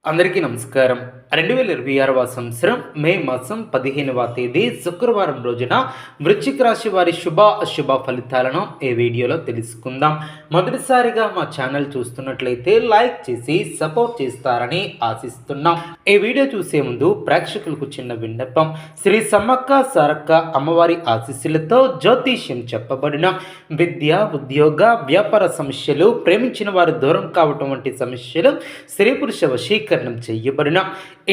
అందరికీ నమస్కారం. 2026వ సంవత్సరం మే మాసం 15వ తేదీ శుక్రవారం రోజున వృశ్చిక రాశి వారి శుభ అశుభ ఫలితాలను ఈ వీడియోలో తెలుసుకుందాం. మొదటిసారిగా మా ఛానల్ చూస్తున్నట్లయితే లైక్ చేసి సపోర్ట్ చేస్తారని ఆశిస్తున్నాం. ఈ వీడియో చూసే ముందు ప్రేక్షకులకు చిన్న విన్నపం. శ్రీ సమ్మక్క సారక్క అమ్మవారి ఆశీస్సులతో జ్యోతిష్యం చెప్పబడిన విద్య, ఉద్యోగ, వ్యాపార సమస్యలు, ప్రేమించిన వారు దూరం కావటం వంటి సమస్యలు, స్త్రీ పురుష వశీకరణ చేయబడిన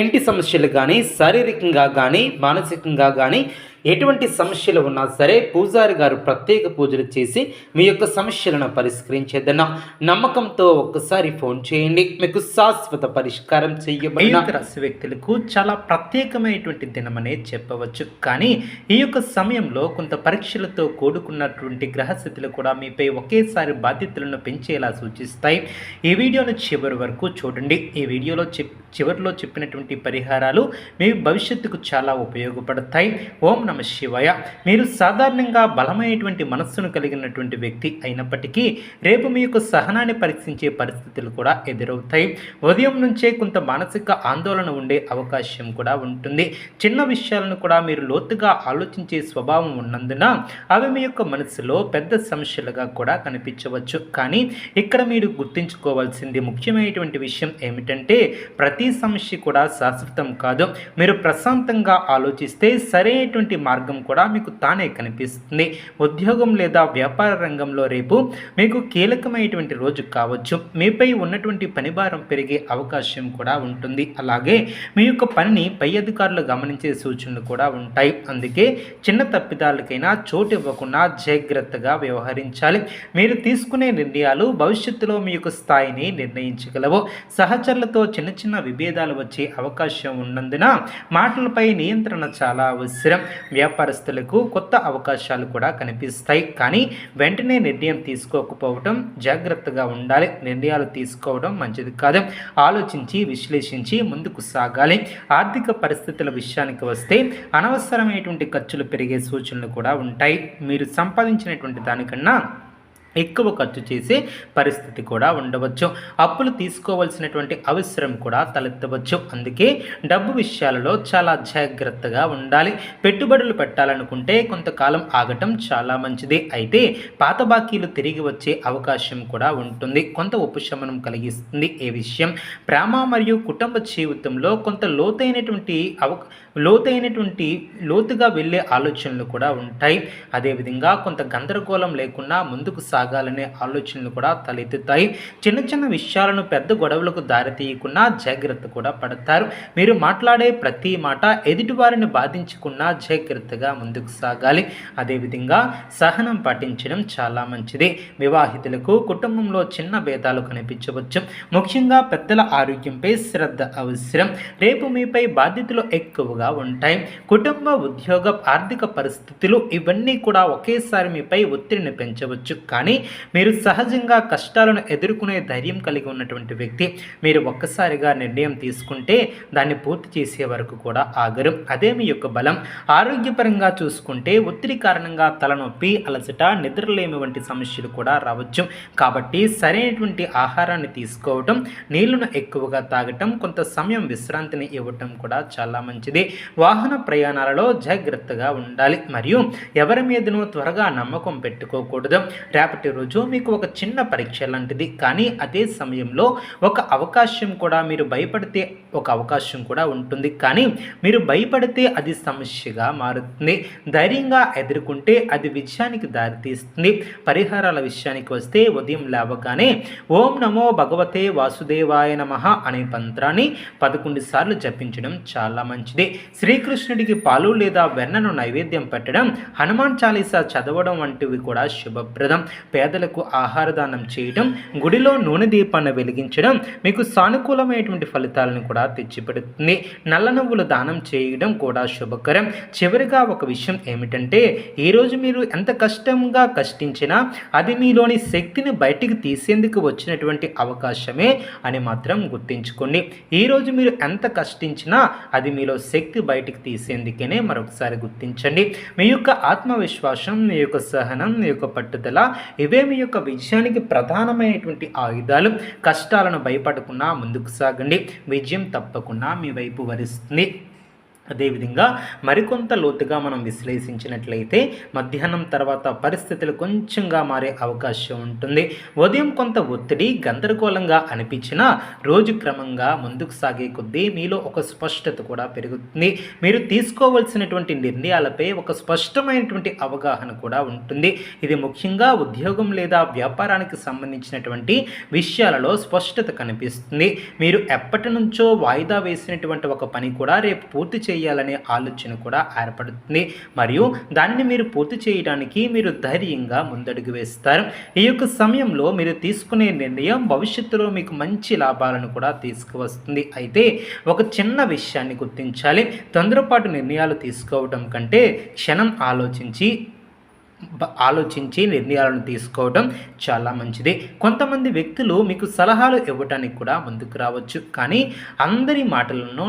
ఇంటి సమస్యలు కానీ, శారీరకంగా కానీ, మానసికంగా కానీ ఎటువంటి సమస్యలు ఉన్నా సరే పూజారి గారు ప్రత్యేక పూజలు చేసి మీ యొక్క సమస్యలను పరిష్కరించేదన్న నమ్మకంతో ఒక్కసారి ఫోన్ చేయండి. మీకు శాశ్వత పరిష్కారం చేయబడిన రాశి వ్యక్తులకు చాలా ప్రత్యేకమైనటువంటి దినమనే చెప్పవచ్చు. కానీ ఈ యొక్క సమయంలో కొంత పరీక్షలతో కూడుకున్నటువంటి గ్రహస్థితులు కూడా మీపై ఒకేసారి బాధ్యతలను పెంచేలా సూచిస్తాయి. ఈ వీడియోను చివరి వరకు చూడండి. ఈ వీడియోలో చివరిలో చెప్పినటువంటి పరిహారాలు మీ భవిష్యత్తుకు చాలా ఉపయోగపడతాయి. ఓం నమ శివాయ. మీరు సాధారణంగా బలమైనటువంటి మనస్సును కలిగినటువంటి వ్యక్తి అయినప్పటికీ రేపు మీ యొక్క సహనాన్ని పరీక్షించే పరిస్థితులు కూడా ఎదురవుతాయి. ఉదయం నుంచే కొంత మానసిక ఆందోళన ఉండే అవకాశం కూడా ఉంటుంది. చిన్న విషయాలను కూడా మీరు లోతుగా ఆలోచించే స్వభావం ఉన్నందున అవి మీ యొక్క మనసులో పెద్ద సమస్యలుగా కూడా కనిపించవచ్చు. కానీ ఇక్కడ మీరు గుర్తుంచుకోవాల్సింది ముఖ్యమైనటువంటి విషయం ఏమిటంటే ప్రతి సమస్య కూడా శాశ్వతం కాదు. మీరు ప్రశాంతంగా ఆలోచిస్తే సరైనటువంటి మార్గం కూడా మీకు తానే కనిపిస్తుంది. ఉద్యోగం లేదా వ్యాపార రంగంలో రేపు మీకు కీలకమైనటువంటి రోజు కావచ్చు. మీపై ఉన్నటువంటి పనిభారం పెరిగే అవకాశం కూడా ఉంటుంది. అలాగే మీ యొక్క పనిని పై అధికారులు గమనించే సూచనలు కూడా ఉంటాయి. అందుకే చిన్న తప్పిదాలకైనా చోటు ఇవ్వకుండా జాగ్రత్తగా వ్యవహరించాలి. మీరు తీసుకునే నిర్ణయాలు భవిష్యత్తులో మీ యొక్క స్థాయిని నిర్ణయించగలవు. సహచరులతో చిన్న చిన్న విభేదాలు వచ్చే అవకాశం ఉన్నందున మాటలపై నియంత్రణ చాలా అవసరం. వ్యాపారస్తులకు కొత్త అవకాశాలు కూడా కనిపిస్తాయి. కానీ వెంటనే నిర్ణయం తీసుకోకపోవడం, జాగ్రత్తగా ఉండాలి. నిర్ణయాలు తీసుకోవడం మంచిది కాదు. ఆలోచించి విశ్లేషించి ముందుకు సాగాలి. ఆర్థిక పరిస్థితుల విషయానికి వస్తే అనవసరమైనటువంటి ఖర్చులు పెరిగే సూచనలు కూడా ఉంటాయి. మీరు సంపాదించినటువంటి దానికన్నా ఎక్కువ ఖర్చు చేసే పరిస్థితి కూడా ఉండవచ్చు. అప్పులు తీసుకోవాల్సినటువంటి అవసరం కూడా తలెత్తవచ్చు. అందుకే డబ్బు విషయాలలో చాలా జాగ్రత్తగా ఉండాలి. పెట్టుబడులు పెట్టాలనుకుంటే కొంతకాలం ఆగటం చాలా మంచిది. అయితే పాత బాకీలు తిరిగి వచ్చే అవకాశం కూడా ఉంటుంది. కొంత ఉపశమనం కలిగిస్తుంది ఈ విషయం. ప్రేమ మరియు కుటుంబ జీవితంలో కొంత లోతుగా వెళ్ళే ఆలోచనలు కూడా ఉంటాయి. అదేవిధంగా కొంత గందరగోళం లేకుండా ముందుకు సాగాలనే ఆలోచనలు కూడా తలెత్తుతాయి. చిన్న చిన్న విషయాలను పెద్ద గొడవలకు దారితీయకుండా జాగ్రత్త కూడా పడతారు. మీరు మాట్లాడే ప్రతి మాట ఎదుటివారిని బాధించకుండా జాగ్రత్తగా ముందుకు సాగాలి. అదేవిధంగా సహనం పాటించడం చాలా మంచిది. వివాహితులకు కుటుంబంలో చిన్న భేదాలు కనిపించవచ్చు. ముఖ్యంగా పెద్దల ఆరోగ్యంపై శ్రద్ధ అవసరం. రేపు మీపై బాధ్యతలు ఎక్కువగా ఉంటాయి. కుటుంబ, ఉద్యోగ, ఆర్థిక పరిస్థితులు ఇవన్నీ కూడా ఒకేసారి మీపై ఒత్తిడిని పెంచవచ్చు. కానీ మీరు సహజంగా కష్టాలను ఎదుర్కొనే ధైర్యం కలిగి ఉన్నటువంటి వ్యక్తి. మీరు ఒక్కసారిగా నిర్ణయం తీసుకుంటే దాన్ని పూర్తి చేసే వరకు కూడా ఆగరు. అదే మీ యొక్క బలం. ఆరోగ్యపరంగా చూసుకుంటే ఒత్తిడి కారణంగా తలనొప్పి, అలసట, నిద్రలేమి వంటి సమస్యలు కూడా రావచ్చు. కాబట్టి సరైనటువంటి ఆహారాన్ని తీసుకోవటం, నీళ్లను ఎక్కువగా తాగటం, కొంత సమయం విశ్రాంతిని ఇవ్వటం కూడా చాలా మంచిది. వాహన ప్రయాణాలలో జాగ్రత్తగా ఉండాలి. మరియు ఎవరి మీదనూ త్వరగా నమ్మకం పెట్టుకోకూడదు. రేపటి రోజు మీకు ఒక చిన్న పరీక్ష లాంటిది. కానీ అదే సమయంలో ఒక అవకాశం కూడా మీరు భయపడితే ఒక అవకాశం కూడా ఉంటుంది. కానీ మీరు భయపడితే అది సమస్యగా మారుతుంది. ధైర్యంగా ఎదుర్కొంటే అది విజయానికి దారితీస్తుంది. పరిహారాల విషయానికి వస్తే ఉదయం లేవగానే ఓం నమో భగవతే వాసుదేవాయ నమః అనే మంత్రాన్ని 11 సార్లు జపించడం చాలా మంచిది. శ్రీకృష్ణుడికి పాలు లేదా వెన్నను నైవేద్యం పెట్టడం, హనుమాన్ చాలీసా చదవడం వంటివి కూడా శుభప్రదం. పేదలకు ఆహార దానం చేయడం, గుడిలో నూనె దీపాన్ని వెలిగించడం మీకు సానుకూలమైనటువంటి ఫలితాలను కూడా తెచ్చిపెడుతుంది. నల్ల నువ్వులు దానం చేయడం కూడా శుభకరం. చివరిగా ఒక విషయం ఏమిటంటే ఈరోజు మీరు ఎంత కష్టించినా అది మీలోని శక్తిని బయటికి తీసేందుకు వచ్చినటువంటి అవకాశమే అని మాత్రం గుర్తుంచుకోండి. ఈరోజు మీరు ఎంత కష్టించినా అది మీలో శక్తి శక్తి బయటికి తీసేందుకనే మరొకసారి గుర్తించండి. మీ యొక్క ఆత్మవిశ్వాసం, మీ యొక్క సహనం, మీ యొక్క పట్టుదల ఇవే మీ యొక్క విజయానికి ప్రధానమైనటువంటి ఆయుధాలు. కష్టాలను భయపడకుండా ముందుకు సాగండి. విజయం తప్పకుండా మీ వైపు వరిస్తుంది. అదేవిధంగా మరికొంత లోతుగా మనం విశ్లేషించినట్లయితే మధ్యాహ్నం తర్వాత పరిస్థితులు కొంచెంగా మారే అవకాశం ఉంటుంది. ఉదయం కొంత ఒత్తిడి, గందరగోళంగా అనిపించినా రోజు క్రమంగా ముందుకు సాగే కొద్దీ మీలో ఒక స్పష్టత కూడా పెరుగుతుంది. మీరు తీసుకోవాల్సినటువంటి నిర్ణయాలపై ఒక స్పష్టమైనటువంటి అవగాహన కూడా ఉంటుంది. ఇది ముఖ్యంగా ఉద్యోగం లేదా వ్యాపారానికి సంబంధించినటువంటి విషయాలలో స్పష్టత కనిపిస్తుంది. మీరు ఎప్పటి నుంచో వాయిదా వేసినటువంటి ఒక పని కూడా రేపు పూర్తి చేయాలనే ఆలోచన కూడా ఏర్పడుతుంది. మరియు దానిని మీరు పూర్తి చేయడానికి మీరు ధైర్యంగా ముందడుగు వేస్తారు. ఈ యొక్క సమయంలో మీరు తీసుకునే నిర్ణయం భవిష్యత్తులో మీకు మంచి లాభాలను కూడా తీసుకువస్తుంది. అయితే ఒక చిన్న విషయాన్ని గుర్తించాలి. తొందరపాటు నిర్ణయాలు తీసుకోవడం కంటే క్షణం ఆలోచించి నిర్ణయాలను తీసుకోవడం చాలా మంచిది. కొంతమంది వ్యక్తులు మీకు సలహాలు ఇవ్వడానికి కూడా ముందుకు రావచ్చు, కానీ అందరి మాటలను